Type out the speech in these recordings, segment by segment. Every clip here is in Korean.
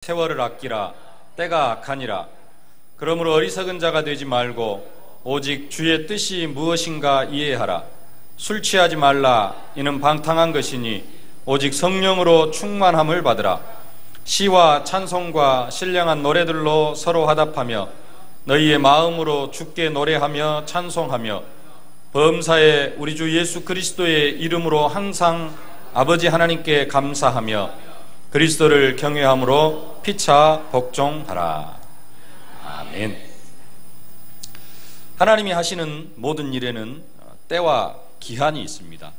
세월을 아끼라. 때가 악하니라. 그러므로 어리석은 자가 되지 말고 오직 주의 뜻이 무엇인가 이해하라. 술 취하지 말라. 이는 방탕한 것이니 오직 성령으로 충만함을 받으라. 시와 찬송과 신령한 노래들로 서로 화답하며 너희의 마음으로 주께 노래하며 찬송하며 범사에 우리 주 예수 그리스도의 이름으로 항상 아버지 하나님께 감사하며 그리스도를 경외함으로 피차 복종하라. 아멘. 하나님이 하시는 모든 일에는 때와 기한이 있습니다.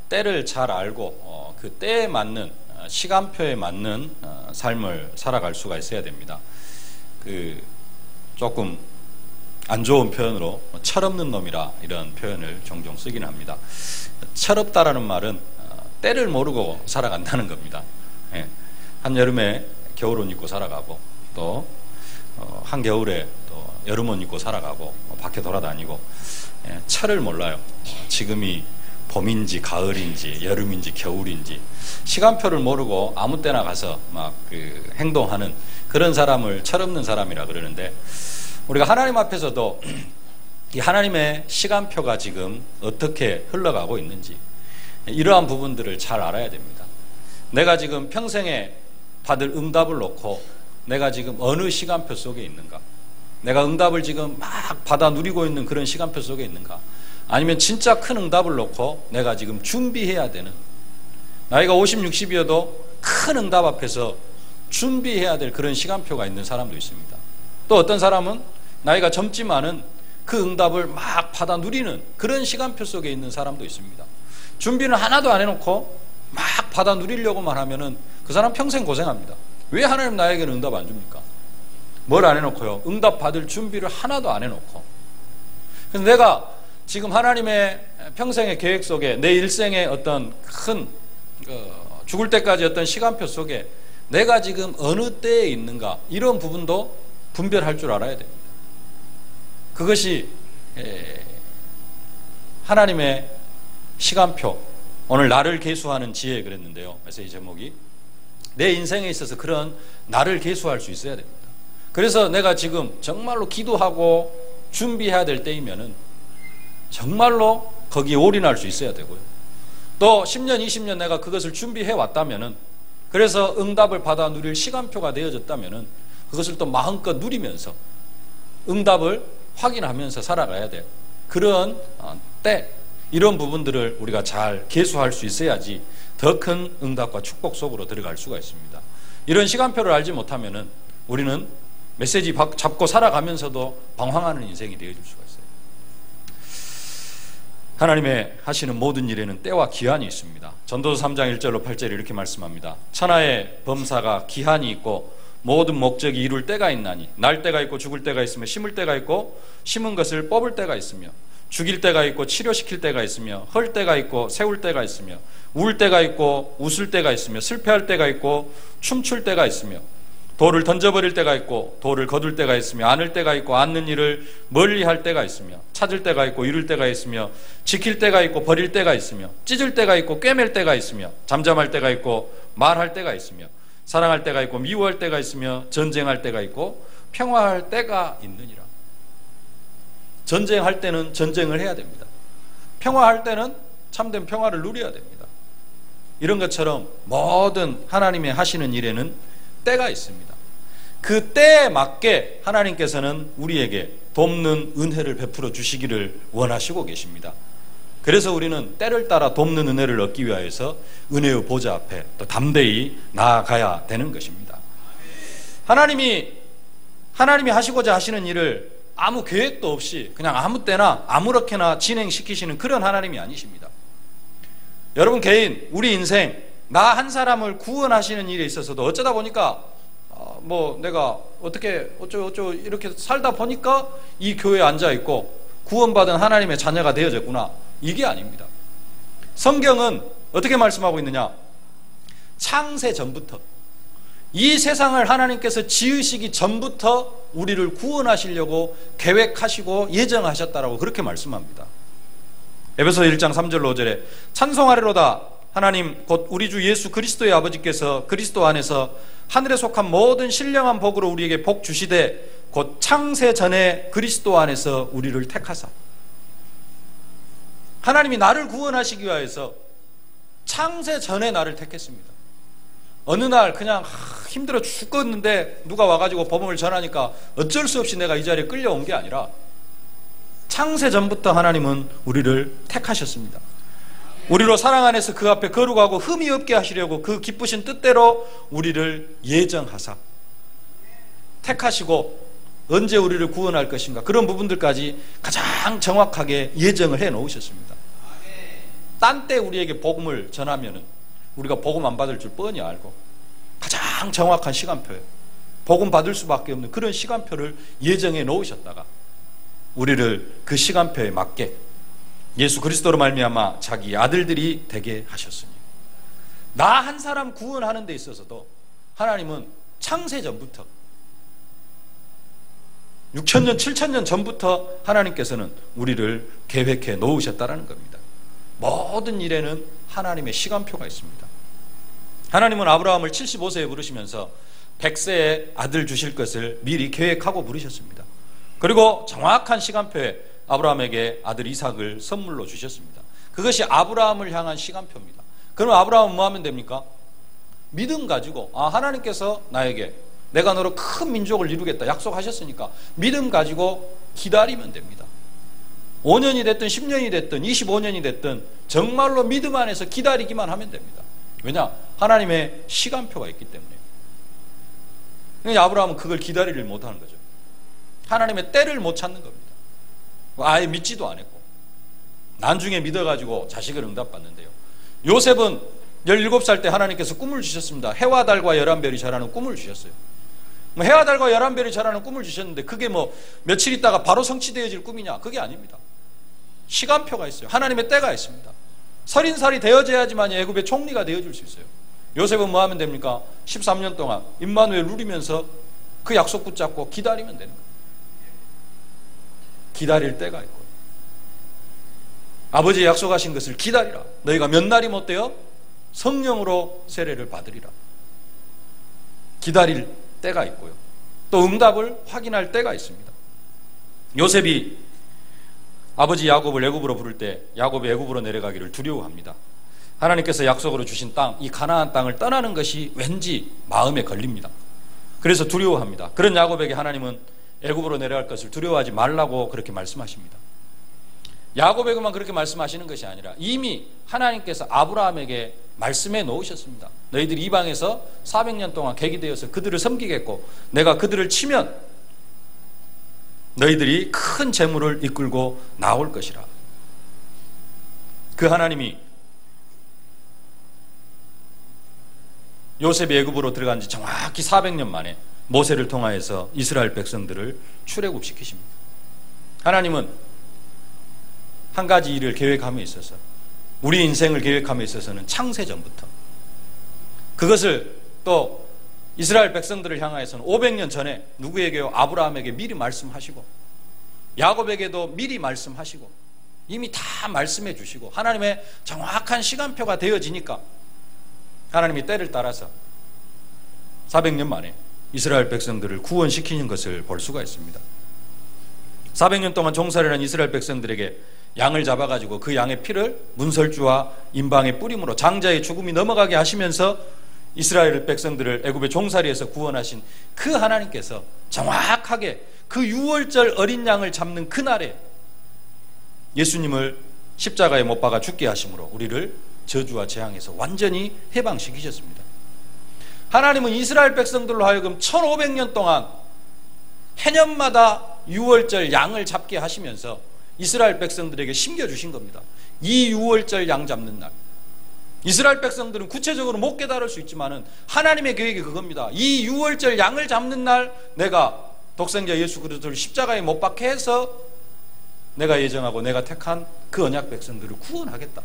때를 잘 알고 그 때에 맞는 시간표에 맞는 삶을 살아갈 수가 있어야 됩니다. 조금 안 좋은 표현으로 철없는 놈이라 이런 표현을 종종 쓰긴 합니다. 철없다라는 말은 때를 모르고 살아간다는 겁니다. 한여름에 겨울옷 입고 살아가고 또 한겨울에 또 여름옷 입고 살아가고 밖에 돌아다니고 철을 몰라요. 지금이 봄인지 가을인지 여름인지 겨울인지 시간표를 모르고 아무 때나 가서 막 행동하는 그런 사람을 철없는 사람이라 그러는데, 우리가 하나님 앞에서도 이 하나님의 시간표가 지금 어떻게 흘러가고 있는지 이러한 부분들을 잘 알아야 됩니다. 내가 지금 평생에 받을 응답을 놓고 내가 지금 어느 시간표 속에 있는가, 내가 응답을 지금 막 받아 누리고 있는 그런 시간표 속에 있는가, 아니면 진짜 큰 응답을 놓고 내가 지금 준비해야 되는, 나이가 50, 60이어도 큰 응답 앞에서 준비해야 될 그런 시간표가 있는 사람도 있습니다. 또 어떤 사람은 나이가 젊지만은 그 응답을 막 받아 누리는 그런 시간표 속에 있는 사람도 있습니다. 준비는 하나도 안 해놓고 막 받아 누리려고만 하면은 그 사람 평생 고생합니다. 왜 하나님 나에게는 응답 안 줍니까? 뭘 안 해놓고요? 응답 받을 준비를 하나도 안 해놓고. 그래서 내가 지금 하나님의 평생의 계획 속에 내 일생의 어떤 큰 죽을 때까지 어떤 시간표 속에 내가 지금 어느 때에 있는가, 이런 부분도 분별할 줄 알아야 됩니다. 그것이 하나님의 시간표, 오늘 나를 계수하는 지혜 그랬는데요. 메시지 제목이 내 인생에 있어서 그런 나를 계수할 수 있어야 됩니다. 그래서 내가 지금 정말로 기도하고 준비해야 될 때이면은 정말로 거기에 올인할 수 있어야 되고요. 또 10년, 20년 내가 그것을 준비해 왔다면은, 그래서 응답을 받아 누릴 시간표가 되어졌다면은 그것을 또 마음껏 누리면서 응답을 확인하면서 살아가야 돼요. 그런 때, 이런 부분들을 우리가 잘 계수할 수 있어야지 더 큰 응답과 축복 속으로 들어갈 수가 있습니다. 이런 시간표를 알지 못하면은 우리는 메시지 잡고 살아가면서도 방황하는 인생이 되어질 수가 있어요. 하나님의 하시는 모든 일에는 때와 기한이 있습니다. 전도서 3장 1절로 8절에 이렇게 말씀합니다. 천하의 범사가 기한이 있고 모든 목적이 이룰 때가 있나니 날 때가 있고 죽을 때가 있으며 심을 때가 있고 심은 것을 뽑을 때가 있으며 죽일 때가 있고 치료시킬 때가 있으며 헐 때가 있고 세울 때가 있으며 울 때가 있고 웃을 때가 있으며 슬퍼할 때가 있고 춤출 때가 있으며 돌을 던져버릴 때가 있고 돌을 거둘 때가 있으며 안을 때가 있고 안는 일을 멀리할 때가 있으며 찾을 때가 있고 잃을 때가 있으며 지킬 때가 있고 버릴 때가 있으며 찢을 때가 있고 꿰맬 때가 있으며 잠잠할 때가 있고 말할 때가 있으며 사랑할 때가 있고 미워할 때가 있으며 전쟁할 때가 있고 평화할 때가 있느니라. 전쟁할 때는 전쟁을 해야 됩니다. 평화할 때는 참된 평화를 누려야 됩니다. 이런 것처럼 모든 하나님의 하시는 일에는 때가 있습니다. 그 때에 맞게 하나님께서는 우리에게 돕는 은혜를 베풀어 주시기를 원하시고 계십니다. 그래서 우리는 때를 따라 돕는 은혜를 얻기 위하여서 은혜의 보좌 앞에 또 담대히 나아가야 되는 것입니다. 하나님이 하시고자 하시는 일을 아무 계획도 없이 그냥 아무 때나 아무렇게나 진행시키시는 그런 하나님이 아니십니다. 여러분 개인, 우리 인생, 나 한 사람을 구원하시는 일에 있어서도 어쩌다 보니까 내가 어떻게 어쩌고 이렇게 살다 보니까 이 교회에 앉아있고 구원받은 하나님의 자녀가 되어졌구나, 이게 아닙니다. 성경은 어떻게 말씀하고 있느냐, 창세 전부터, 이 세상을 하나님께서 지으시기 전부터 우리를 구원하시려고 계획하시고 예정하셨다라고 그렇게 말씀합니다. 에베소 1장 3절로 5절에 찬송하리로다 하나님 곧 우리 주 예수 그리스도의 아버지께서 그리스도 안에서 하늘에 속한 모든 신령한 복으로 우리에게 복 주시되 곧 창세 전에 그리스도 안에서 우리를 택하사. 하나님이 나를 구원하시기 위하여서 창세 전에 나를 택했습니다. 어느 날 그냥 힘들어 죽겠는데 누가 와가지고 복음을 전하니까 어쩔 수 없이 내가 이 자리에 끌려온 게 아니라 창세 전부터 하나님은 우리를 택하셨습니다. 우리로 사랑 안에서 그 앞에 거룩하고 흠이 없게 하시려고 그 기쁘신 뜻대로 우리를 예정하사 택하시고 언제 우리를 구원할 것인가 그런 부분들까지 가장 정확하게 예정을 해 놓으셨습니다. 딴 때 우리에게 복음을 전하면은 우리가 복음 안 받을 줄 뻔히 알고 가장 정확한 시간표에 복음 받을 수밖에 없는 그런 시간표를 예정해 놓으셨다가 우리를 그 시간표에 맞게 예수 그리스도로 말미암아 자기 아들들이 되게 하셨으니 나 한 사람 구원하는 데 있어서도 하나님은 창세 전부터 6,000년 7,000년 전부터 하나님께서는 우리를 계획해 놓으셨다라는 겁니다. 모든 일에는 하나님의 시간표가 있습니다. 하나님은 아브라함을 75세에 부르시면서 100세에 아들 주실 것을 미리 계획하고 부르셨습니다. 그리고 정확한 시간표에 아브라함에게 아들 이삭을 선물로 주셨습니다. 그것이 아브라함을 향한 시간표입니다. 그럼 아브라함은 뭐 하면 됩니까? 믿음 가지고 하나님께서 나에게 내가 너로 큰 민족을 이루겠다 약속하셨으니까 믿음 가지고 기다리면 됩니다. 5년이 됐든 10년이 됐든 25년이 됐든 정말로 믿음 안에서 기다리기만 하면 됩니다. 왜냐? 하나님의 시간표가 있기 때문에. 그러니까 아브라함은 그걸 기다리를 못하는 거죠. 하나님의 때를 못 찾는 겁니다. 아예 믿지도 않았고 나중에 믿어가지고 자식을 응답받는데요. 요셉은 17살 때 하나님께서 꿈을 주셨습니다. 해와 달과 11별이 자라는 꿈을 주셨어요. 해와 달과 11별이 자라는 꿈을 주셨는데 그게 뭐 며칠 있다가 바로 성취되어질 꿈이냐? 그게 아닙니다. 시간표가 있어요. 하나님의 때가 있습니다. 30살이 되어져야지만 애굽의 총리가 되어줄 수 있어요. 요셉은 뭐 하면 됩니까? 13년 동안 임마누엘 누리면서 그 약속 붙잡고 기다리면 되는 거예요. 기다릴 때가 있고 아버지의 약속하신 것을 기다리라. 너희가 몇 날이 못 되어 성령으로 세례를 받으리라. 기다릴 때가 있고요. 또 응답을 확인할 때가 있습니다. 요셉이 아버지 야곱을 애굽으로 부를 때 야곱이 애굽으로 내려가기를 두려워합니다. 하나님께서 약속으로 주신 땅, 이 가나안 땅을 떠나는 것이 왠지 마음에 걸립니다. 그래서 두려워합니다. 그런 야곱에게 하나님은 애굽으로 내려갈 것을 두려워하지 말라고 그렇게 말씀하십니다. 야곱에게만 그렇게 말씀하시는 것이 아니라 이미 하나님께서 아브라함에게 말씀해 놓으셨습니다. 너희들이 이방에서 400년 동안 객이 되어서 그들을 섬기겠고 내가 그들을 치면 너희들이 큰 재물을 이끌고 나올 것이라. 그 하나님이 요셉이 애굽으로 들어간 지 정확히 400년 만에 모세를 통하여서 이스라엘 백성들을 출애굽시키십니다. 하나님은 한 가지 일을 계획함에 있어서 우리 인생을 계획함에 있어서는 창세전부터 그것을 또 이스라엘 백성들을 향하여서는 500년 전에 누구에게요? 아브라함에게 미리 말씀하시고 야곱에게도 미리 말씀하시고 이미 다 말씀해 주시고 하나님의 정확한 시간표가 되어지니까 하나님이 때를 따라서 400년 만에 이스라엘 백성들을 구원시키는 것을 볼 수가 있습니다. 400년 동안 종살이를 한 이스라엘 백성들에게 양을 잡아가지고 그 양의 피를 문설주와 임방의 뿌림으로 장자의 죽음이 넘어가게 하시면서 이스라엘 백성들을 애굽의 종살이에서 구원하신 그 하나님께서 정확하게 그 유월절 어린 양을 잡는 그날에 예수님을 십자가에 못 박아 죽게 하심으로 우리를 저주와 재앙에서 완전히 해방시키셨습니다. 하나님은 이스라엘 백성들로 하여금 1500년 동안 해년마다 유월절 양을 잡게 하시면서 이스라엘 백성들에게 심겨주신 겁니다. 이 유월절 양 잡는 날 이스라엘 백성들은 구체적으로 못 깨달을 수 있지만은 하나님의 계획이 그겁니다. 이 유월절 양을 잡는 날 내가 독생자 예수 그리스도를 십자가에 못 박게 해서 내가 예정하고 내가 택한 그 언약 백성들을 구원하겠다.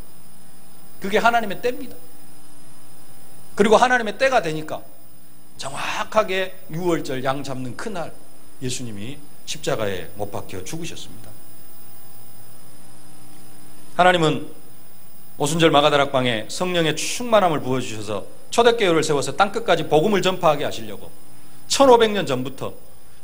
그게 하나님의 때입니다. 그리고 하나님의 때가 되니까 정확하게 유월절 양 잡는 그날 예수님이 십자가에 못 박혀 죽으셨습니다. 하나님은 오순절 마가다락방에 성령의 충만함을 부어주셔서 초대교회를 세워서 땅끝까지 복음을 전파하게 하시려고 1500년 전부터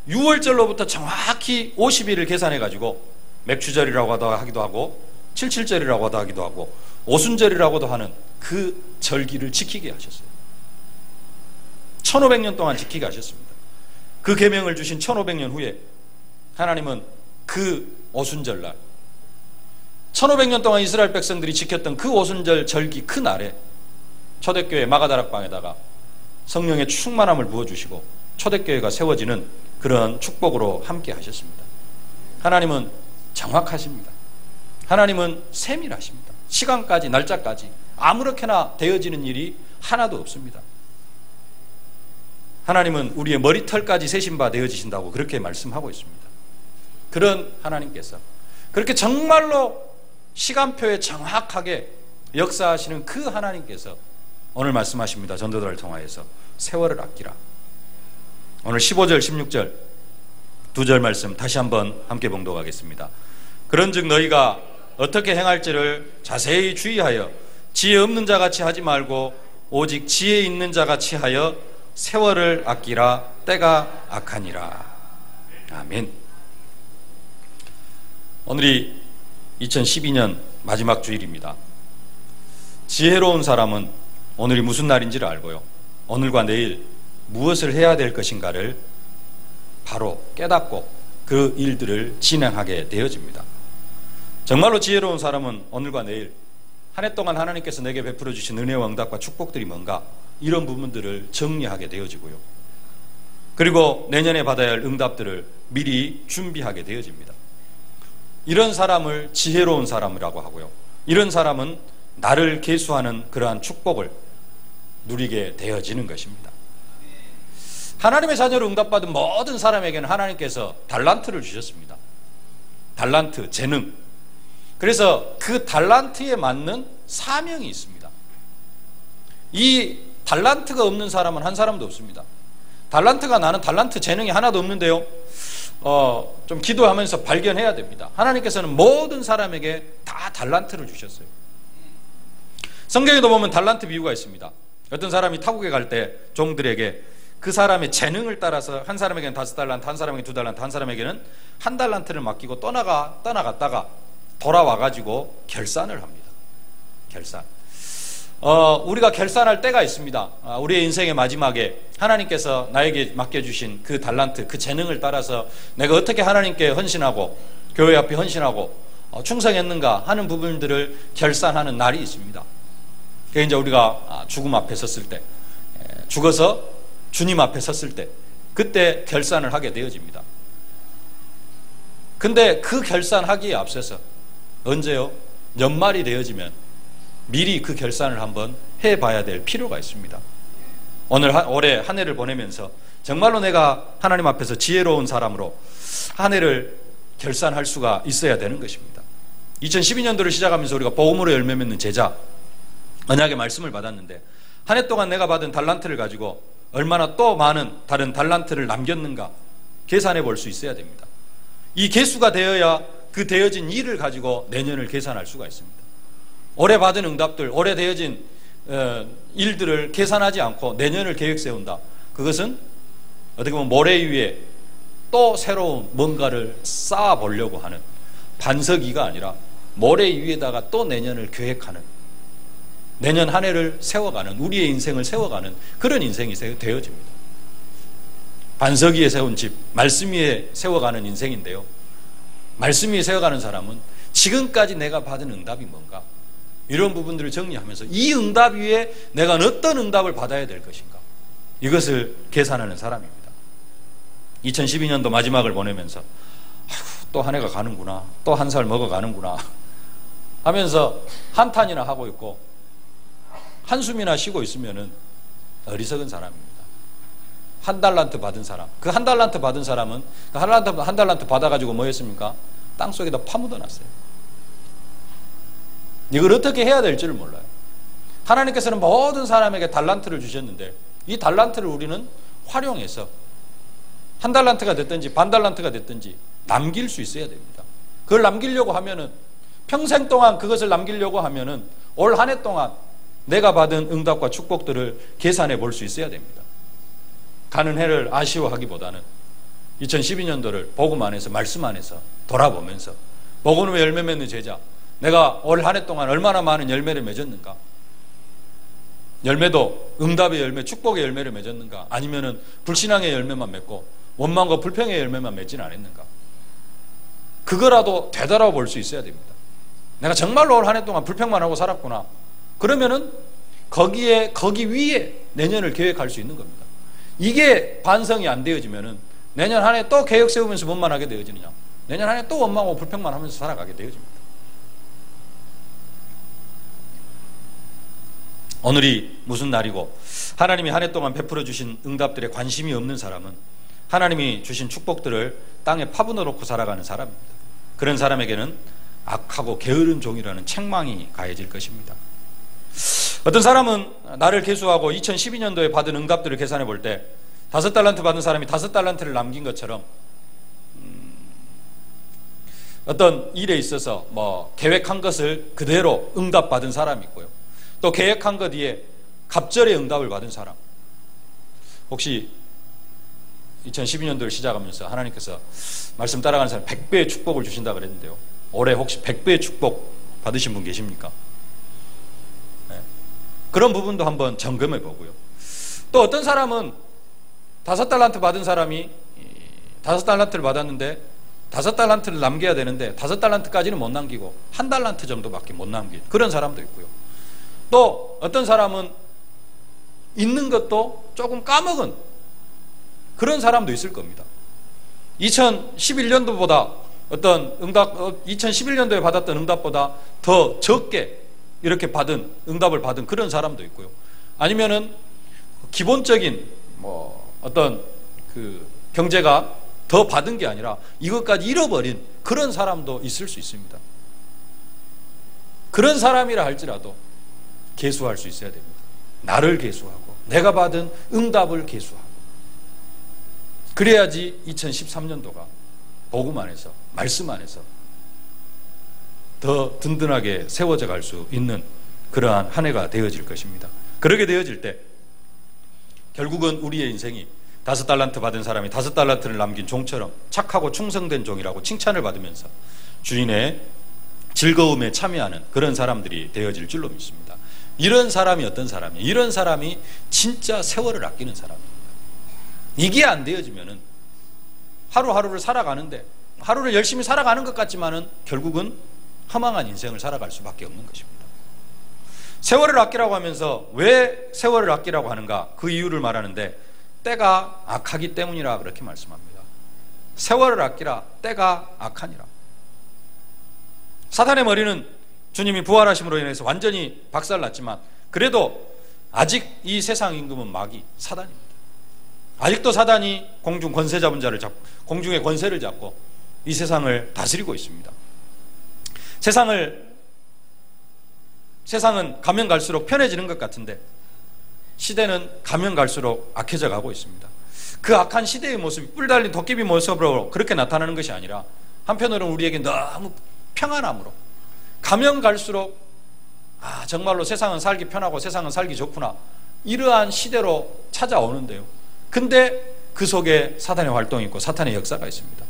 6월절로부터 정확히 50일을 계산해가지고 맥추절이라고 하기도 하고 77절이라고 하기도 하고 오순절이라고도 하는 그 절기를 지키게 하셨어요. 1500년 동안 지키게 하셨습니다. 그 계명을 주신 1500년 후에 하나님은 그 오순절날 1500년 동안 이스라엘 백성들이 지켰던 그 오순절 절기 그 날에 초대교회 마가다락방에다가 성령의 충만함을 부어주시고 초대교회가 세워지는 그런 축복으로 함께 하셨습니다. 하나님은 정확하십니다. 하나님은 세밀하십니다. 시간까지 날짜까지 아무렇게나 되어지는 일이 하나도 없습니다. 하나님은 우리의 머리털까지 세신 바 되어지신다고 그렇게 말씀하고 있습니다. 그런 하나님께서 그렇게 정말로 시간표에 정확하게 역사하시는 그 하나님께서 오늘 말씀하십니다. 전도들을 통하여서 세월을 아끼라. 오늘 15절 16절 두 절 말씀 다시 한번 함께 봉독하겠습니다. 그런즉 너희가 어떻게 행할지를 자세히 주의하여 지혜 없는 자같이 하지 말고 오직 지혜 있는 자같이 하여 세월을 아끼라. 때가 악하니라. 아멘. 오늘이 2012년 마지막 주일입니다. 지혜로운 사람은 오늘이 무슨 날인지를 알고요, 오늘과 내일 무엇을 해야 될 것인가를 바로 깨닫고 그 일들을 진행하게 되어집니다. 정말로 지혜로운 사람은 오늘과 내일 한 해 동안 하나님께서 내게 베풀어 주신 은혜와 응답과 축복들이 뭔가 이런 부분들을 정리하게 되어지고요, 그리고 내년에 받아야 할 응답들을 미리 준비하게 되어집니다. 이런 사람을 지혜로운 사람이라고 하고요, 이런 사람은 나를 계수하는 그러한 축복을 누리게 되어지는 것입니다. 하나님의 자녀로 응답받은 모든 사람에게는 하나님께서 달란트를 주셨습니다. 달란트, 재능. 그래서 그 달란트에 맞는 사명이 있습니다. 이 달란트가 없는 사람은 한 사람도 없습니다. 달란트가 나는 달란트 재능이 하나도 없는데요, 좀 기도하면서 발견해야 됩니다. 하나님께서는 모든 사람에게 다 달란트를 주셨어요. 성경에도 보면 달란트 비유가 있습니다. 어떤 사람이 타국에 갈 때 종들에게 그 사람의 재능을 따라서 한 사람에게는 5달란트, 한 사람에게는 2달란트, 한 사람에게는 1달란트를 맡기고 떠나갔다가 돌아와가지고 결산을 합니다. 결산. 우리가 결산할 때가 있습니다. 우리의 인생의 마지막에 하나님께서 나에게 맡겨주신 그 달란트, 그 재능을 따라서 내가 어떻게 하나님께 헌신하고 교회 앞에 헌신하고 충성했는가 하는 부분들을 결산하는 날이 있습니다. 그게 이제 우리가 죽음 앞에 섰을 때, 죽어서 주님 앞에 섰을 때, 그때 결산을 하게 되어집니다. 근데 그 결산하기에 앞서서 언제요? 연말이 되어지면 미리 그 결산을 한번 해봐야 될 필요가 있습니다. 올해 한 해를 보내면서 정말로 내가 하나님 앞에서 지혜로운 사람으로 한 해를 결산할 수가 있어야 되는 것입니다. 2012년도를 시작하면서 우리가 복음으로 열매 맺는 제자, 언약의 말씀을 받았는데 한 해 동안 내가 받은 달란트를 가지고 얼마나 또 많은 다른 달란트를 남겼는가 계산해 볼 수 있어야 됩니다. 이 개수가 되어야 그 되어진 일을 가지고 내년을 계산할 수가 있습니다. 올해 받은 응답들, 올해 되어진 일들을 계산하지 않고 내년을 계획 세운다. 그것은 어떻게 보면 모래 위에 또 새로운 뭔가를 쌓아 보려고 하는, 반석이가 아니라 모래 위에다가 또 내년을 계획하는, 내년 한 해를 세워가는, 우리의 인생을 세워가는 그런 인생이 되어집니다. 반석 위에 세운 집, 말씀 위에 세워가는 인생인데요, 말씀 위에 세워가는 사람은 지금까지 내가 받은 응답이 뭔가, 이런 부분들을 정리하면서 이 응답 위에 내가 어떤 응답을 받아야 될 것인가, 이것을 계산하는 사람입니다. 2012년도 마지막을 보내면서 또 한 해가 가는구나, 또 한 살 먹어가는구나 하면서 한탄이나 하고 있고 한숨이나 쉬고 있으면은 어리석은 사람입니다. 1달란트 받은 사람, 그 1달란트 받은 사람은 그 한 달란트 받아가지고 뭐 했습니까? 땅속에다 파묻어 놨어요. 이걸 어떻게 해야 될지를 몰라요. 하나님께서는 모든 사람에게 달란트를 주셨는데 이 달란트를 우리는 활용해서 1달란트가 됐든지 반달란트가 됐든지 남길 수 있어야 됩니다. 그걸 남기려고 하면은, 평생 동안 그것을 남기려고 하면은 올 한 해 동안 내가 받은 응답과 축복들을 계산해 볼 수 있어야 됩니다. 가는 해를 아쉬워하기보다는 2012년도를 복음 안에서, 말씀 안에서 돌아보면서, 복음의 열매 맺는 제자, 내가 올 한 해 동안 얼마나 많은 열매를 맺었는가, 열매도 응답의 열매, 축복의 열매를 맺었는가, 아니면은 불신앙의 열매만 맺고 원망과 불평의 열매만 맺지는 않았는가, 그거라도 되돌아볼 수 있어야 됩니다. 내가 정말로 올 한 해 동안 불평만 하고 살았구나. 그러면은 거기 위에 내년을 계획할 수 있는 겁니다. 이게 반성이 안 되어지면은 내년 한 해 또 계획 세우면서 뭔만 하게 되어지느냐, 내년 한 해 또 원망하고 불평만 하면서 살아가게 되어집니다. 오늘이 무슨 날이고 하나님이 한 해 동안 베풀어 주신 응답들에 관심이 없는 사람은 하나님이 주신 축복들을 땅에 파묻어 놓고 살아가는 사람입니다. 그런 사람에게는 악하고 게으른 종이라는 책망이 가해질 것입니다. 어떤 사람은 나를 계수하고 2012년도에 받은 응답들을 계산해 볼 때 5달란트 받은 사람이 5달란트를 남긴 것처럼 어떤 일에 있어서 계획한 것을 그대로 응답받은 사람이 있고요, 또 계획한 것 뒤에 갑절의 응답을 받은 사람. 혹시 2012년도를 시작하면서 하나님께서 말씀 따라가는 사람 100배의 축복을 주신다 그랬는데요, 올해 혹시 100배의 축복 받으신 분 계십니까? 네. 그런 부분도 한번 점검해 보고요. 또 어떤 사람은 5달란트 받은 사람이 5달란트를 받았는데 5달란트를 남겨야 되는데 5달란트까지는 못 남기고 1달란트 정도밖에 못 남긴 그런 사람도 있고요. 또 어떤 사람은 있는 것도 조금 까먹은 그런 사람도 있을 겁니다. 2011년도보다 어떤 응답, 2011년도에 받았던 응답보다 더 적게 이렇게 받은, 응답을 받은 그런 사람도 있고요. 아니면은 기본적인 어떤 그 경제가 더 받은 게 아니라 이것까지 잃어버린 그런 사람도 있을 수 있습니다. 그런 사람이라 할지라도 계수할 수 있어야 됩니다. 나를 계수하고 내가 받은 응답을 계수하고, 그래야지 2013년도가 복음 안에서, 말씀 안에서 더 든든하게 세워져 갈 수 있는 그러한 한 해가 되어질 것입니다. 그렇게 되어질 때 결국은 우리의 인생이 5달란트 받은 사람이 5달란트를 남긴 종처럼 착하고 충성된 종이라고 칭찬을 받으면서 주인의 즐거움에 참여하는 그런 사람들이 되어질 줄로 믿습니다. 이런 사람이 어떤 사람이에요? 이런 사람이 진짜 세월을 아끼는 사람입니다. 이게 안 되어지면은 하루하루를 살아가는데, 하루를 열심히 살아가는 것 같지만은 결국은 허망한 인생을 살아갈 수밖에 없는 것입니다. 세월을 아끼라고 하면서 왜 세월을 아끼라고 하는가, 그 이유를 말하는데 때가 악하기 때문이라 그렇게 말씀합니다. 세월을 아끼라, 때가 악하니라. 사탄의 머리는 주님이 부활하심으로 인해서 완전히 박살났지만 그래도 아직 이 세상 임금은 마귀, 사단입니다. 아직도 사단이 공중 권세 잡은 자를 잡고, 공중의 권세를 잡고 이 세상을 다스리고 있습니다. 세상은 가면 갈수록 편해지는 것 같은데 시대는 가면 갈수록 악해져 가고 있습니다. 그 악한 시대의 모습이 뿔 달린 도깨비 모습으로 그렇게 나타나는 것이 아니라 한편으로는 우리에게 너무 평안함으로, 가면 갈수록 정말로 세상은 살기 편하고 세상은 살기 좋구나, 이러한 시대로 찾아오는데요. 근데 그 속에 사탄의 활동이 있고 사탄의 역사가 있습니다.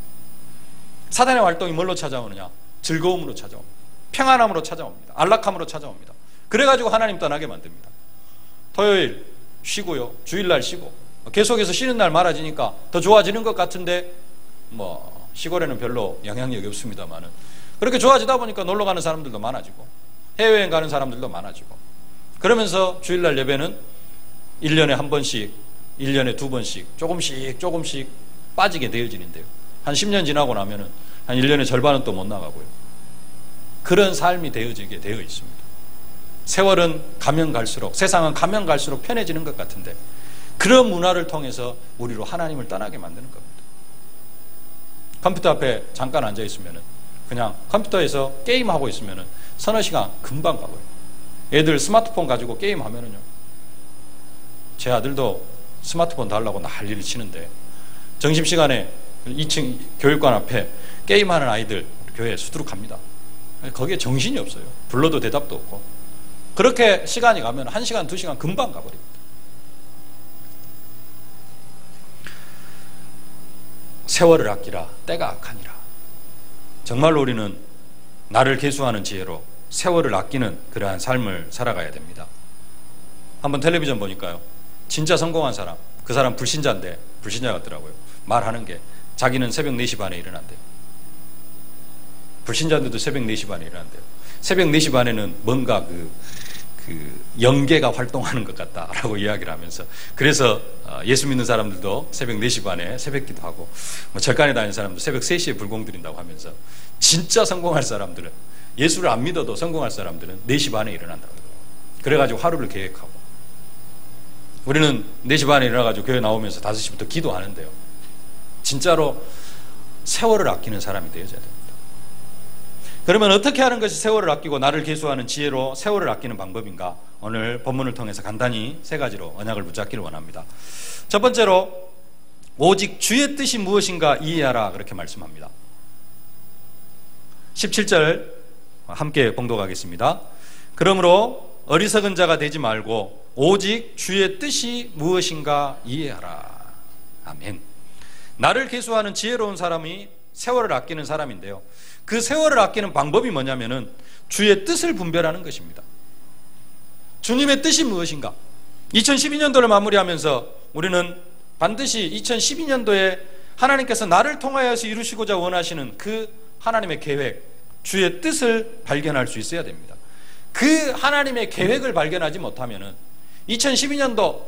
사탄의 활동이 뭘로 찾아오느냐? 즐거움으로 찾아옵니다. 평안함으로 찾아옵니다. 안락함으로 찾아옵니다. 그래가지고 하나님 떠나게 만듭니다. 토요일 쉬고요, 주일날 쉬고, 계속해서 쉬는 날 많아지니까 더 좋아지는 것 같은데 시골에는 별로 영향력이 없습니다만은 그렇게 좋아지다 보니까 놀러 가는 사람들도 많아지고 해외여행 가는 사람들도 많아지고, 그러면서 주일날 예배는 1년에 한 번씩, 1년에 2번씩 조금씩 빠지게 되어지는데요. 한 10년 지나고 나면은 한 1년에 절반은 또 못 나가고요. 그런 삶이 되어지게 되어 있습니다. 세월은 가면 갈수록, 세상은 가면 갈수록 편해지는 것 같은데 그런 문화를 통해서 우리로 하나님을 떠나게 만드는 겁니다. 컴퓨터 앞에 잠깐 앉아 있으면은, 그냥 컴퓨터에서 게임하고 있으면은 서너 시간 금방 가고요. 애들 스마트폰 가지고 게임하면은요, 제 아들도 스마트폰 달라고 난리를 치는데 점심시간에 2층 교육관 앞에 게임하는 아이들 교회에 수두룩합니다. 거기에 정신이 없어요. 불러도 대답도 없고. 그렇게 시간이 가면 1시간, 2시간 금방 가버립니다. 세월을 아끼라 때가 악하니라. 정말로 우리는 나를 계수하는 지혜로 세월을 아끼는 그러한 삶을 살아가야 됩니다. 한번 텔레비전 보니까요, 진짜 성공한 사람, 그 사람 불신자인데, 불신자 같더라고요. 말하는 게 자기는 새벽 4시 반에 일어난대요. 불신자인데도 새벽 4시 반에 일어난대요. 새벽 4시 반에는 뭔가 그 영계가 활동하는 것 같다라고 이야기를 하면서, 그래서 예수 믿는 사람들도 새벽 4시 반에 새벽기도 하고, 절간에 다니는 사람도 새벽 3시에 불공 드린다고 하면서, 진짜 성공할 사람들은, 예수를 안 믿어도 성공할 사람들은 4시 반에 일어난다고 그래요. 그래가지고 하루를 계획하고, 우리는 4시 반에 일어나가지고 교회 나오면서 5시부터 기도하는데요, 진짜로 세월을 아끼는 사람이 되어야 됩니다. 그러면 어떻게 하는 것이 세월을 아끼고 나를 계수하는 지혜로 세월을 아끼는 방법인가? 오늘 본문을 통해서 간단히 3가지로 언약을 붙잡기를 원합니다. 첫 번째로, 오직 주의 뜻이 무엇인가 이해하라, 그렇게 말씀합니다. 17절 함께 봉독하겠습니다. 그러므로 어리석은 자가 되지 말고 오직 주의 뜻이 무엇인가 이해하라. 아멘. 나를 계수하는 지혜로운 사람이 세월을 아끼는 사람인데요, 그 세월을 아끼는 방법이 뭐냐면은 주의 뜻을 분별하는 것입니다. 주님의 뜻이 무엇인가? 2012년도를 마무리하면서 우리는 반드시 2012년도에 하나님께서 나를 통하여서 이루시고자 원하시는 그 하나님의 계획, 주의 뜻을 발견할 수 있어야 됩니다. 그 하나님의 계획을 발견하지 못하면은 2012년도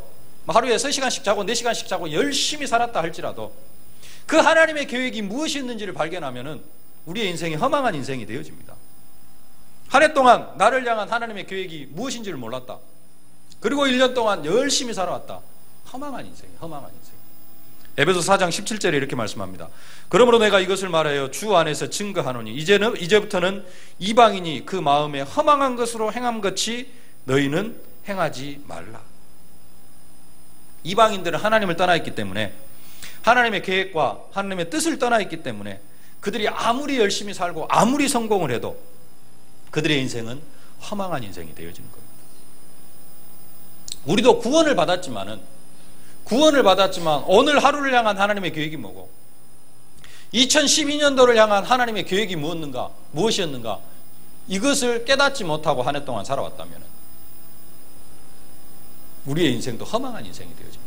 하루에 3시간씩 자고 4시간씩 자고 열심히 살았다 할지라도 그 하나님의 계획이 무엇이었는지를 발견하면은 우리의 인생이 허망한 인생이 되어집니다. 한 해 동안 나를 향한 하나님의 계획이 무엇인지를 몰랐다. 그리고 1년 동안 열심히 살아왔다. 허망한 인생이에요. 허망한 인생. 에베소 4장 17절에 이렇게 말씀합니다. 그러므로 내가 이것을 말하여 주 안에서 증거하노니 이제부터는 이방인이 그 마음에 허망한 것으로 행함같이 너희는 행하지 말라. 이방인들은 하나님을 떠나 있기 때문에, 하나님의 계획과 하나님의 뜻을 떠나 있기 때문에 그들이 아무리 열심히 살고 아무리 성공을 해도 그들의 인생은 허망한 인생이 되어지는 겁니다. 우리도 구원을 받았지만 오늘 하루를 향한 하나님의 계획이 뭐고 2012년도를 향한 하나님의 계획이 무엇이었는가, 이것을 깨닫지 못하고 한 해 동안 살아왔다면 우리의 인생도 허망한 인생이 되어집니다.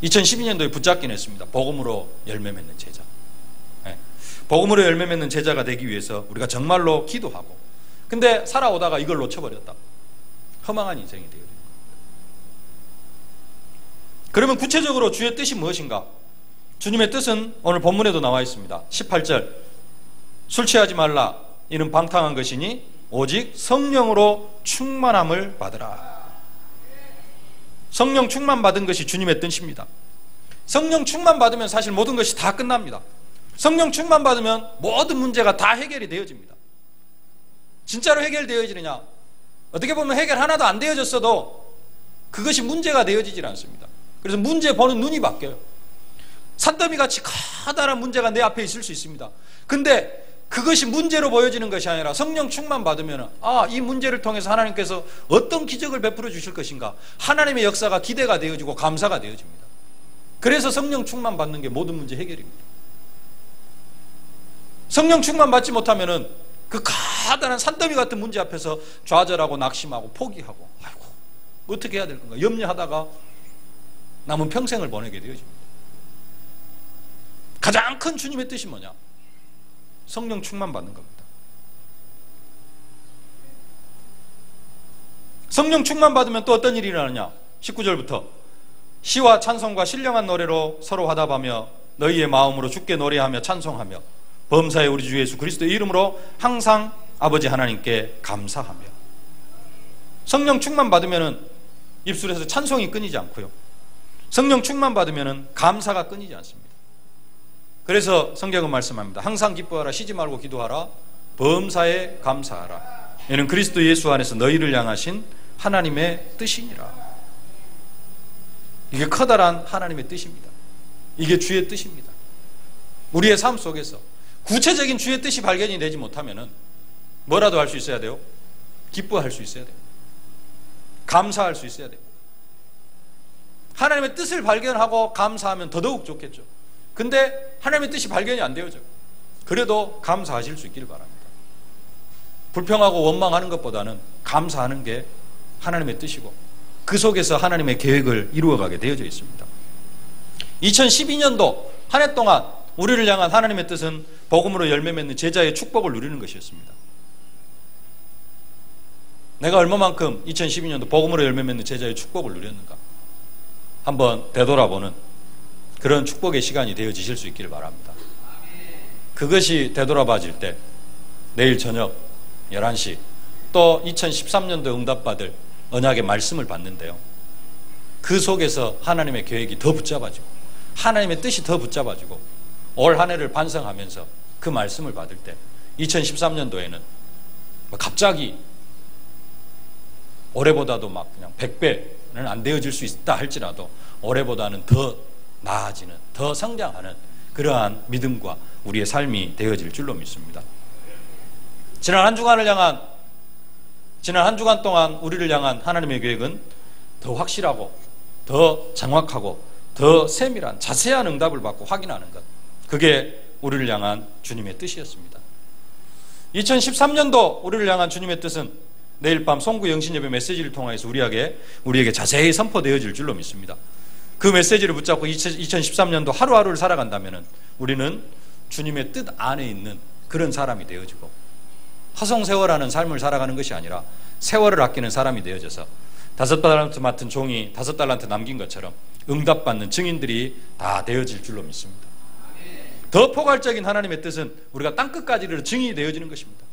2012년도에 붙잡긴 했습니다. 복음으로 열매 맺는 제자. 복음으로 열매 맺는 제자가 되기 위해서 우리가 정말로 기도하고, 근데 살아오다가 이걸 놓쳐버렸다. 허망한 인생이 되어야 됩니다. 그러면 구체적으로 주의 뜻이 무엇인가? 주님의 뜻은 오늘 본문에도 나와 있습니다. 18절, 술 취하지 말라. 이는 방탕한 것이니 오직 성령으로 충만함을 받으라. 성령 충만 받은 것이 주님의 뜻입니다. 성령 충만 받으면 사실 모든 것이 다 끝납니다. 성령 충만 받으면 모든 문제가 다 해결이 되어집니다. 진짜로 해결되어지느냐? 어떻게 보면 해결 하나도 안 되어졌어도 그것이 문제가 되어지질 않습니다. 그래서 문제 보는 눈이 바뀌어요. 산더미같이 커다란 문제가 내 앞에 있을 수 있습니다. 근데 그것이 문제로 보여지는 것이 아니라 성령 충만 받으면 이 문제를 통해서 하나님께서 어떤 기적을 베풀어 주실 것인가, 하나님의 역사가 기대가 되어지고 감사가 되어집니다. 그래서 성령 충만 받는 게 모든 문제 해결입니다. 성령 충만 받지 못하면은 그 커다란 산더미 같은 문제 앞에서 좌절하고 낙심하고 포기하고, 아이고 어떻게 해야 될 건가 염려하다가 남은 평생을 보내게 되어집니다. 가장 큰 주님의 뜻이 뭐냐? 성령 충만 받는 겁니다. 성령 충만 받으면 또 어떤 일이 일어나느냐? 19절부터 시와 찬송과 신령한 노래로 서로 화답하며 너희의 마음으로 주께 노래하며 찬송하며 범사의 우리 주 예수 그리스도의 이름으로 항상 아버지 하나님께 감사하며. 성령 충만 받으면 입술에서 찬송이 끊이지 않고요, 성령 충만 받으면 감사가 끊이지 않습니다. 그래서 성경은 말씀합니다. 항상 기뻐하라, 쉬지 말고 기도하라, 범사에 감사하라. 이는 그리스도 예수 안에서 너희를 향하신 하나님의 뜻이니라. 이게 커다란 하나님의 뜻입니다. 이게 주의 뜻입니다. 우리의 삶 속에서 구체적인 주의 뜻이 발견이 되지 못하면 뭐라도 할 수 있어야 돼요? 기뻐할 수 있어야 돼요. 감사할 수 있어야 됩니다. 하나님의 뜻을 발견하고 감사하면 더더욱 좋겠죠. 근데 하나님의 뜻이 발견이 안 되어져요. 그래도 감사하실 수 있기를 바랍니다. 불평하고 원망하는 것보다는 감사하는 게 하나님의 뜻이고 그 속에서 하나님의 계획을 이루어가게 되어져 있습니다. 2012년도 한 해 동안 우리를 향한 하나님의 뜻은 복음으로 열매 맺는 제자의 축복을 누리는 것이었습니다. 내가 얼마만큼 2012년도 복음으로 열매 맺는 제자의 축복을 누렸는가 한번 되돌아보는 그런 축복의 시간이 되어지실 수 있기를 바랍니다. 그것이 되돌아봐질 때 내일 저녁 11시 또 2013년도 응답받을 언약의 말씀을 받는데요. 그 속에서 하나님의 계획이 더 붙잡아지고 하나님의 뜻이 더 붙잡아지고 올 한 해를 반성하면서 그 말씀을 받을 때 2013년도에는 갑자기 올해보다도 막 그냥 100배는 안 되어질 수 있다 할지라도 올해보다는 더 나아지는, 더 성장하는 그러한 믿음과 우리의 삶이 되어질 줄로 믿습니다. 지난 한 주간 동안 우리를 향한 하나님의 계획은 더 확실하고 더 정확하고 더 세밀한 자세한 응답을 받고 확인하는 것, 그게 우리를 향한 주님의 뜻이었습니다. 2013년도 우리를 향한 주님의 뜻은 내일 밤 송구 영신예배 메시지를 통해서 우리에게 자세히 선포되어질 줄로 믿습니다. 그 메시지를 붙잡고 2013년도 하루하루를 살아간다면 우리는 주님의 뜻 안에 있는 그런 사람이 되어지고 허송세월하는 삶을 살아가는 것이 아니라 세월을 아끼는 사람이 되어져서 5달란트 맡은 종이 5달란트 남긴 것처럼 응답받는 증인들이 다 되어질 줄로 믿습니다. 더 포괄적인 하나님의 뜻은 우리가 땅끝까지 이르러 증인이 되어지는 것입니다.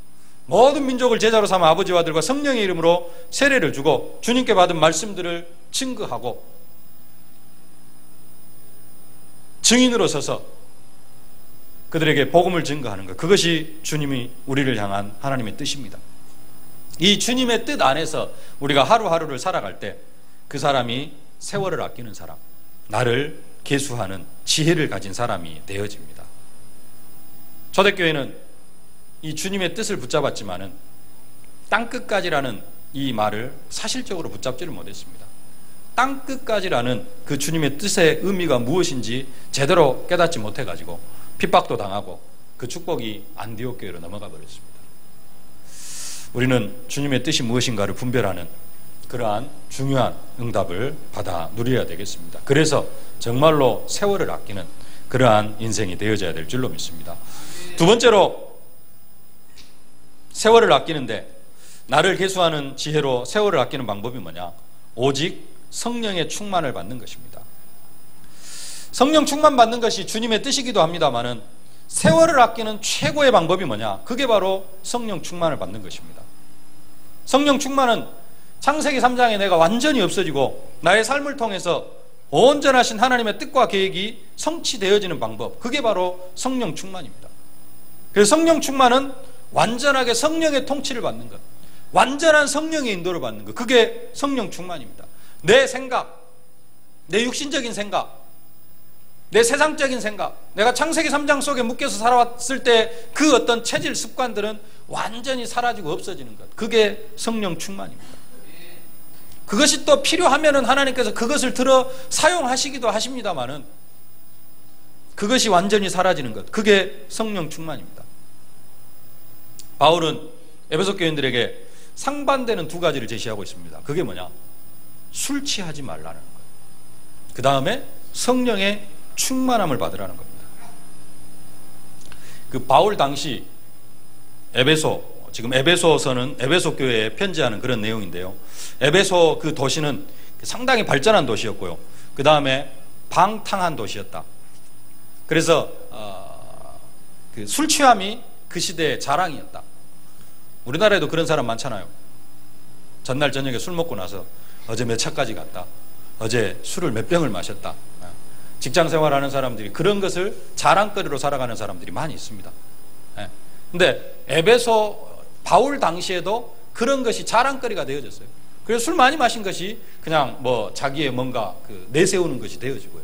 모든 민족을 제자로 삼아 아버지와 아들과 성령의 이름으로 세례를 주고 주님께 받은 말씀들을 증거하고 증인으로 서서 그들에게 복음을 증거하는 것, 그것이 주님이 우리를 향한 하나님의 뜻입니다. 이 주님의 뜻 안에서 우리가 하루하루를 살아갈 때 그 사람이 세월을 아끼는 사람, 나를 계수하는 지혜를 가진 사람이 되어집니다. 초대교회는 이 주님의 뜻을 붙잡았지만은 땅끝까지라는 이 말을 사실적으로 붙잡지를 못했습니다. 땅끝까지라는 그 주님의 뜻의 의미가 무엇인지 제대로 깨닫지 못해가지고 핍박도 당하고 그 축복이 안디옥 교회로 넘어가 버렸습니다. 우리는 주님의 뜻이 무엇인가를 분별하는 그러한 중요한 응답을 받아 누려야 되겠습니다. 그래서 정말로 세월을 아끼는 그러한 인생이 되어져야 될 줄로 믿습니다. 두 번째로, 세월을 아끼는데 나를 계수하는 지혜로 세월을 아끼는 방법이 뭐냐? 오직 성령의 충만을 받는 것입니다. 성령 충만 받는 것이 주님의 뜻이기도 합니다만은 세월을 아끼는 최고의 방법이 뭐냐? 그게 바로 성령 충만을 받는 것입니다. 성령 충만은 창세기 3장에 내가 완전히 없어지고 나의 삶을 통해서 온전하신 하나님의 뜻과 계획이 성취되어지는 방법, 그게 바로 성령 충만입니다. 그래서 성령 충만은 완전하게 성령의 통치를 받는 것, 완전한 성령의 인도를 받는 것, 그게 성령 충만입니다. 내 생각, 내 육신적인 생각, 내 세상적인 생각, 내가 창세기 3장 속에 묶여서 살아왔을 때 그 어떤 체질, 습관들은 완전히 사라지고 없어지는 것, 그게 성령 충만입니다. 그것이 또 필요하면은 하나님께서 그것을 들어 사용하시기도 하십니다만은 그것이 완전히 사라지는 것, 그게 성령 충만입니다. 바울은 에베소 교인들에게 상반되는 두 가지를 제시하고 있습니다. 그게 뭐냐? 술 취하지 말라는 것, 그 다음에 성령의 충만함을 받으라는 겁니다. 그 바울 당시 지금 에베소서는 에베소 교회에 편지하는 그런 내용인데요. 에베소 그 도시는 상당히 발전한 도시였고요. 그 다음에 방탕한 도시였다. 그래서 그 술 취함이 그 시대의 자랑이었다. 우리나라에도 그런 사람 많잖아요. 전날 저녁에 술 먹고 나서 어제 몇 차까지 갔다, 어제 술을 몇 병을 마셨다. 직장 생활하는 사람들이 그런 것을 자랑거리로 살아가는 사람들이 많이 있습니다. 근데 에베소 바울 당시에도 그런 것이 자랑거리가 되어졌어요. 그래서 술 많이 마신 것이 그냥 뭐 자기의 뭔가 내세우는 것이 되어지고요.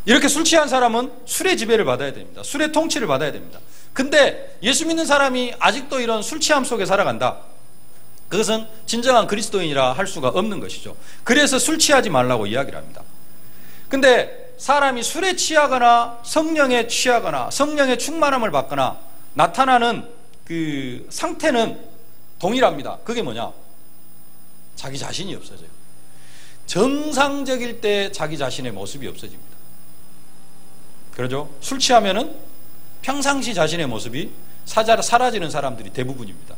이렇게 술 취한 사람은 술의 지배를 받아야 됩니다. 술의 통치를 받아야 됩니다. 근데 예수 믿는 사람이 아직도 이런 술 취함 속에 살아간다, 그것은 진정한 그리스도인이라 할 수가 없는 것이죠. 그래서 술 취하지 말라고 이야기를 합니다. 근데 사람이 술에 취하거나 성령에 취하거나 성령의 충만함을 받거나 나타나는 그 상태는 동일합니다. 그게 뭐냐? 자기 자신이 없어져요. 정상적일 때 자기 자신의 모습이 없어집니다. 그러죠? 술 취하면은 평상시 자신의 모습이 사라지는 사람들이 대부분입니다.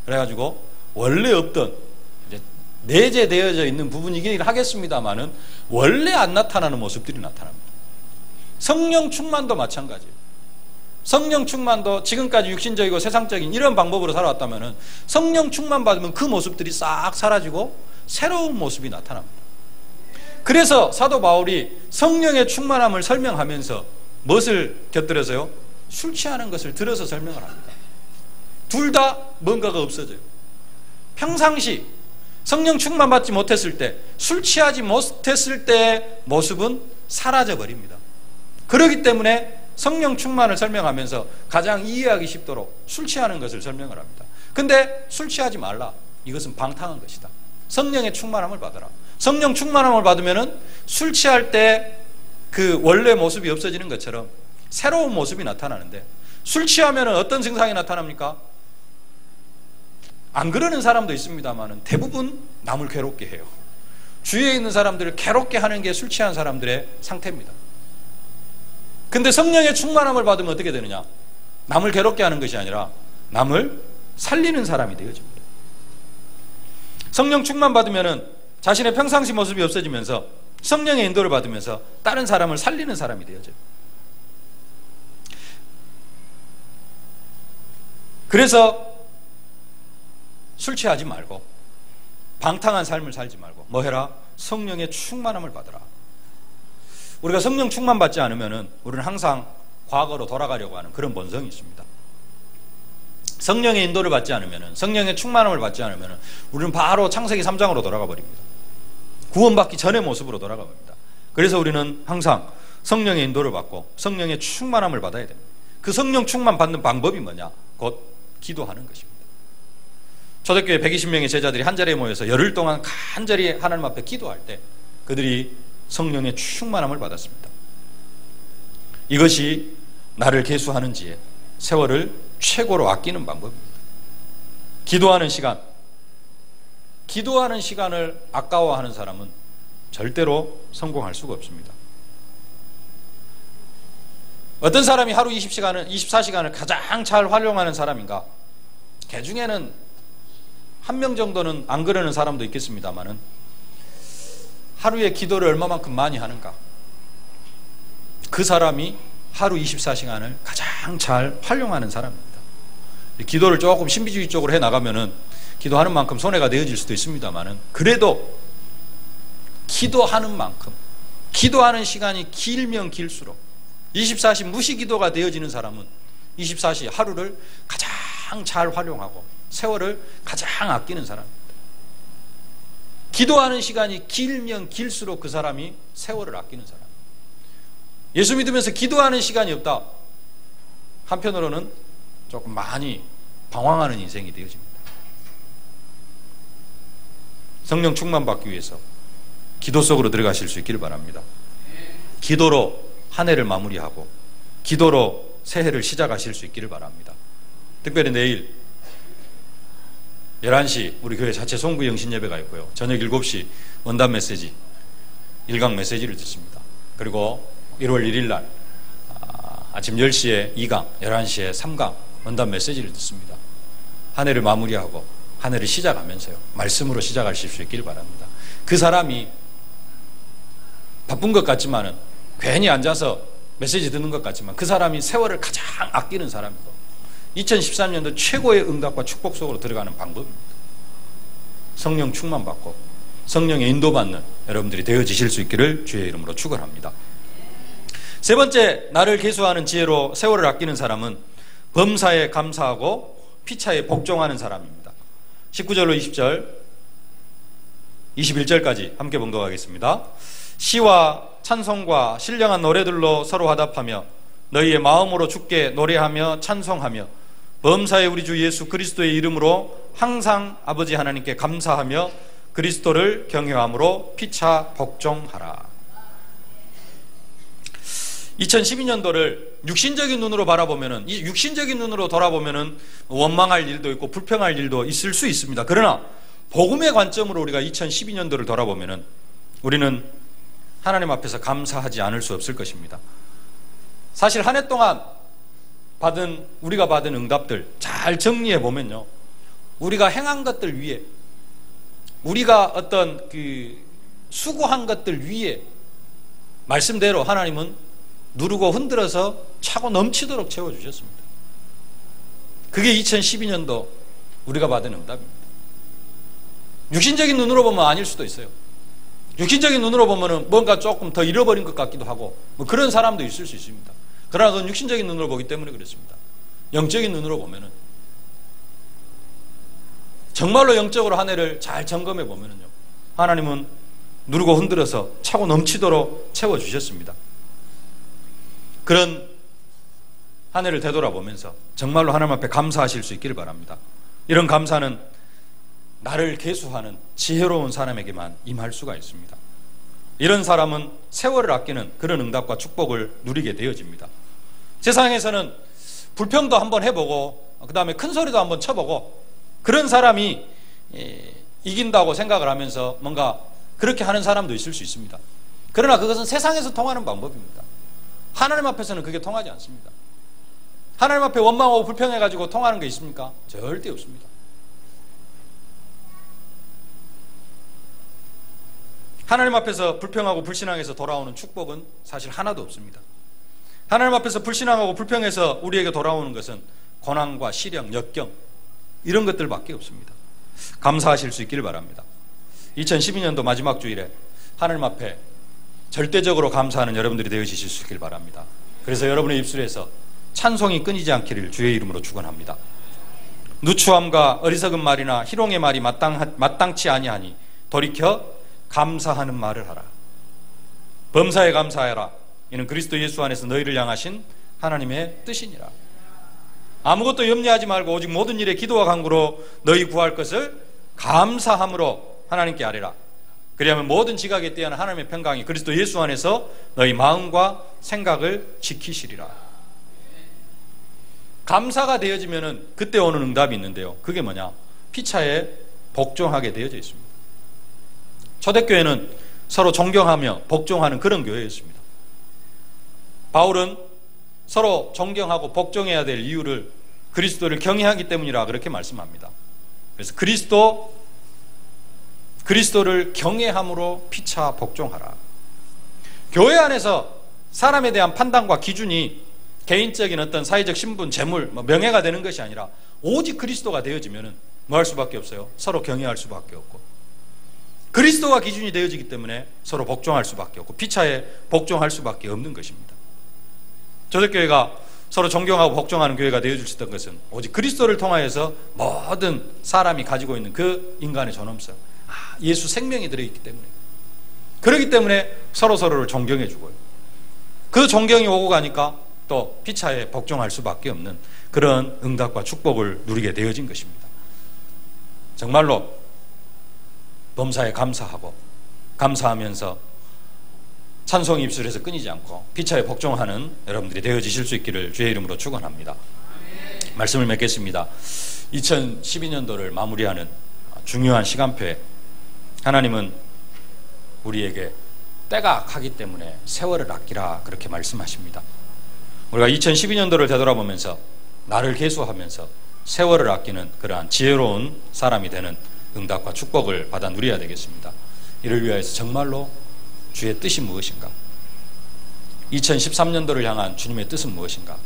그래가지고 원래 없던 이제 내재되어져 있는 부분이긴 하겠습니다만은 원래 안 나타나는 모습들이 나타납니다. 성령 충만도 마찬가지예요. 성령 충만도 지금까지 육신적이고 세상적인 이런 방법으로 살아왔다면은 성령 충만 받으면 그 모습들이 싹 사라지고 새로운 모습이 나타납니다. 그래서 사도 바울이 성령의 충만함을 설명하면서 무엇을 곁들여서요? 술 취하는 것을 들어서 설명을 합니다. 둘 다 뭔가가 없어져요. 평상시 성령 충만 받지 못했을 때, 술 취하지 못했을 때의 모습은 사라져 버립니다. 그렇기 때문에 성령 충만을 설명하면서 가장 이해하기 쉽도록 술 취하는 것을 설명을 합니다. 근데 술 취하지 말라. 이것은 방탕한 것이다. 성령의 충만함을 받아라. 성령 충만함을 받으면은 술 취할 때 그 원래 모습이 없어지는 것처럼 새로운 모습이 나타나는데, 술 취하면은 어떤 증상이 나타납니까? 안 그러는 사람도 있습니다만은 대부분 남을 괴롭게 해요. 주위에 있는 사람들을 괴롭게 하는 게 술 취한 사람들의 상태입니다. 근데 성령의 충만함을 받으면 어떻게 되느냐? 남을 괴롭게 하는 것이 아니라 남을 살리는 사람이 되어집니다. 성령 충만 받으면은 자신의 평상시 모습이 없어지면서 성령의 인도를 받으면서 다른 사람을 살리는 사람이 되어져요. 그래서 술 취하지 말고 방탕한 삶을 살지 말고 뭐 해라? 성령의 충만함을 받으라. 우리가 성령 충만 받지 않으면 우리는 항상 과거로 돌아가려고 하는 그런 본성이 있습니다. 성령의 인도를 받지 않으면, 성령의 충만함을 받지 않으면 우리는 바로 창세기 3장으로 돌아가 버립니다. 구원받기 전의 모습으로 돌아가 버립니다. 그래서 우리는 항상 성령의 인도를 받고 성령의 충만함을 받아야 됩니다. 그 성령 충만 받는 방법이 뭐냐? 곧 기도하는 것입니다. 초대교회 120명의 제자들이 한 자리에 모여서 열흘 동안 간절히 하나님 앞에 기도할 때 그들이 성령의 충만함을 받았습니다. 이것이 나를 계수하는지에 세월을 최고로 아끼는 방법입니다. 기도하는 시간을 아까워하는 사람은 절대로 성공할 수가 없습니다. 어떤 사람이 하루 24시간을 가장 잘 활용하는 사람인가? 그 중에는 한 명 정도는 안 그러는 사람도 있겠습니다만은 하루에 기도를 얼마만큼 많이 하는가? 그 사람이 하루 24시간을 가장 잘 활용하는 사람입니다. 기도를 조금 신비주의적으로 해 나가면은 기도하는 만큼 손해가 되어질 수도 있습니다만은 그래도 기도하는 만큼, 기도하는 시간이 길면 길수록 24시 무시 기도가 되어지는 사람은 24시 하루를 가장 잘 활용하고 세월을 가장 아끼는 사람입니다. 기도하는 시간이 길면 길수록 그 사람이 세월을 아끼는 사람. 예수 믿으면서 기도하는 시간이 없다. 한편으로는 조금 많이 방황하는 인생이 되어집니다. 성령 충만 받기 위해서 기도 속으로 들어가실 수 있기를 바랍니다. 기도로 한 해를 마무리하고 기도로 새해를 시작하실 수 있기를 바랍니다. 특별히 내일 11시 우리 교회 자체 송구 영신 예배가 있고요. 저녁 7시 원단 메시지, 일강 메시지를 듣습니다. 그리고 1월 1일 날 아침 10시에 2강, 11시에 3강 원단 메시지를 듣습니다. 한 해를 마무리하고 한 해를 시작하면서요. 말씀으로 시작하실 수 있기를 바랍니다. 그 사람이 바쁜 것 같지만은 괜히 앉아서 메시지 듣는 것 같지만 그 사람이 세월을 가장 아끼는 사람이고 2013년도 최고의 응답과 축복 속으로 들어가는 방법입니다. 성령 충만 받고 성령의 인도받는 여러분들이 되어지실 수 있기를 주의 이름으로 축원합니다. 세 번째, 나를 계수하는 지혜로 세월을 아끼는 사람은 범사에 감사하고 피차에 복종하는 사람입니다. 19절로 20절, 21절까지 함께 봉독하겠습니다. 시와 찬송과 신령한 노래들로 서로 화답하며 너희의 마음으로 주께 노래하며 찬송하며 범사의 우리 주 예수 그리스도의 이름으로 항상 아버지 하나님께 감사하며 그리스도를 경외함으로 피차 복종하라. 2012년도를 육신적인 눈으로 바라보면은, 이 육신적인 눈으로 돌아보면은 원망할 일도 있고 불평할 일도 있을 수 있습니다. 그러나 복음의 관점으로 우리가 2012년도를 돌아보면은 우리는 하나님 앞에서 감사하지 않을 수 없을 것입니다. 사실 한 해 동안 우리가 받은 응답들 잘 정리해 보면요, 우리가 행한 것들 위에, 우리가 어떤 수고한 것들 위에 말씀대로 하나님은 누르고 흔들어서 차고 넘치도록 채워주셨습니다. 그게 2012년도 우리가 받은 응답입니다. 육신적인 눈으로 보면 아닐 수도 있어요. 육신적인 눈으로 보면 뭔가 조금 더 잃어버린 것 같기도 하고 뭐 그런 사람도 있을 수 있습니다. 그러나 그건 육신적인 눈으로 보기 때문에 그렇습니다. 영적인 눈으로 보면은, 정말로 영적으로 한 해를 잘 점검해 보면은요, 하나님은 누르고 흔들어서 차고 넘치도록 채워주셨습니다. 그런 한 해를 되돌아보면서 정말로 하나님 앞에 감사하실 수 있기를 바랍니다. 이런 감사는 나를 계수하는 지혜로운 사람에게만 임할 수가 있습니다. 이런 사람은 세월을 아끼는 그런 응답과 축복을 누리게 되어집니다. 세상에서는 불평도 한번 해보고 그 다음에 큰 소리도 한번 쳐보고 그런 사람이 이긴다고 생각을 하면서 뭔가 그렇게 하는 사람도 있을 수 있습니다. 그러나 그것은 세상에서 통하는 방법입니다. 하나님 앞에서는 그게 통하지 않습니다. 하나님 앞에 원망하고 불평해가지고 통하는 게 있습니까? 절대 없습니다. 하나님 앞에서 불평하고 불신앙해서 돌아오는 축복은 사실 하나도 없습니다. 하나님 앞에서 불신앙하고 불평해서 우리에게 돌아오는 것은 고난과 시련, 역경 이런 것들밖에 없습니다. 감사하실 수 있기를 바랍니다. 2012년도 마지막 주일에 하나님 앞에 절대적으로 감사하는 여러분들이 되어지실 수 있기를 바랍니다. 그래서 여러분의 입술에서 찬송이 끊이지 않기를 주의 이름으로 축원합니다. 누추함과 어리석은 말이나 희롱의 말이 마땅치 아니하니 돌이켜 감사하는 말을 하라. 범사에 감사하라. 이는 그리스도 예수 안에서 너희를 향하신 하나님의 뜻이니라. 아무것도 염려하지 말고 오직 모든 일에 기도와 간구로 너희 구할 것을 감사함으로 하나님께 아뢰라. 그리하면 모든 지각에 뛰어난 하나님의 평강이 그리스도 예수 안에서 너희 마음과 생각을 지키시리라. 감사가 되어지면은 그때 오는 응답이 있는데요, 그게 뭐냐? 피차에 복종하게 되어져 있습니다. 초대교회는 서로 존경하며 복종하는 그런 교회였습니다. 바울은 서로 존경하고 복종해야 될 이유를 그리스도를 경외하기 때문이라 그렇게 말씀합니다. 그래서 그리스도를 경외함으로 피차 복종하라. 교회 안에서 사람에 대한 판단과 기준이 개인적인 어떤 사회적 신분, 재물, 명예가 되는 것이 아니라 오직 그리스도가 되어지면 뭐 할 수밖에 없어요? 서로 경외할 수밖에 없고, 그리스도가 기준이 되어지기 때문에 서로 복종할 수밖에 없고 피차에 복종할 수밖에 없는 것입니다. 초대교회가 서로 존경하고 복종하는 교회가 되어줄 수 있던 것은 오직 그리스도를 통하여서 모든 사람이 가지고 있는 그 인간의 존엄성, 예수 생명이 들어있기 때문에, 그렇기 때문에 서로서로를 존경해 주고요, 그 존경이 오고 가니까 또 피차에 복종할 수밖에 없는 그런 응답과 축복을 누리게 되어진 것입니다. 정말로 범사에 감사하고 감사하면서 찬송이 입술에서 끊이지 않고 피차에 복종하는 여러분들이 되어지실 수 있기를 주의 이름으로 축원합니다. 말씀을 맺겠습니다. 2012년도를 마무리하는 중요한 시간표에 하나님은 우리에게 때가 가기 때문에 세월을 아끼라 그렇게 말씀하십니다. 우리가 2012년도를 되돌아보면서 나를 계수하면서 세월을 아끼는 그러한 지혜로운 사람이 되는 응답과 축복을 받아 누려야 되겠습니다. 이를 위하여서 정말로 주의 뜻이 무엇인가? 2013년도를 향한 주님의 뜻은 무엇인가?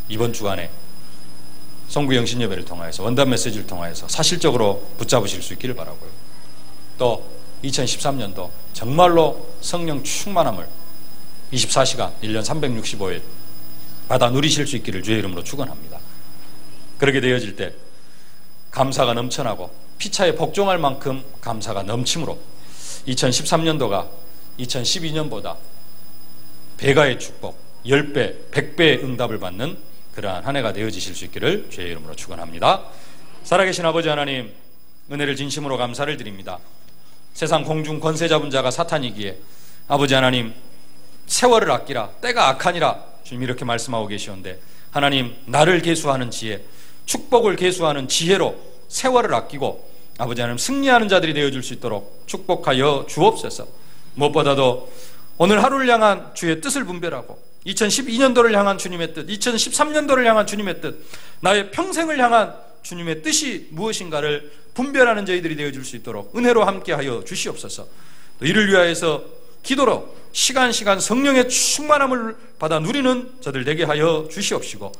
이번 주간에 성구 영신 예배를 통하여서 원단 메시지를 통하여서 사실적으로 붙잡으실 수 있기를 바라고요. 또 2013년도 정말로 성령 충만함을 24시간 1년 365일 받아 누리실 수 있기를 주의 이름으로 축원합니다. 그렇게 되어질 때 감사가 넘쳐나고 피차에 복종할 만큼 감사가 넘침으로 2013년도가 2012년보다 배가의 축복, 10배, 100배의 응답을 받는 그러한 한 해가 되어지실 수 있기를 주의 이름으로 축원합니다. 살아계신 아버지 하나님, 은혜를 진심으로 감사를 드립니다. 세상 공중 권세 잡은 자가 사탄이기에 아버지 하나님, 세월을 아끼라, 때가 악하니라 주님 이렇게 말씀하고 계시는데, 하나님, 나를 계수하는 지혜, 축복을 계수하는 지혜로 세월을 아끼고 아버지 하나님 승리하는 자들이 되어줄 수 있도록 축복하여 주옵소서. 무엇보다도 오늘 하루를 향한 주의 뜻을 분별하고 2012년도를 향한 주님의 뜻, 2013년도를 향한 주님의 뜻, 나의 평생을 향한 주님의 뜻이 무엇인가를 분별하는 저희들이 되어줄 수 있도록 은혜로 함께하여 주시옵소서. 또 이를 위하여서 기도로 시간 성령의 충만함을 받아 누리는 저들 되게 하여 주시옵시고,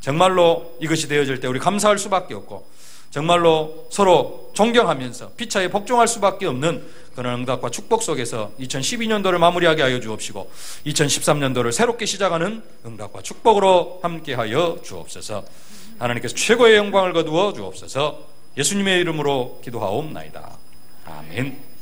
정말로 이것이 되어질 때 우리 감사할 수밖에 없고 정말로 서로 존경하면서 피차에 복종할 수밖에 없는 그런 응답과 축복 속에서 2012년도를 마무리하게 하여 주옵시고 2013년도를 새롭게 시작하는 응답과 축복으로 함께하여 주옵소서. 하나님께서 최고의 영광을 거두어 주옵소서. 예수님의 이름으로 기도하옵나이다. 아멘.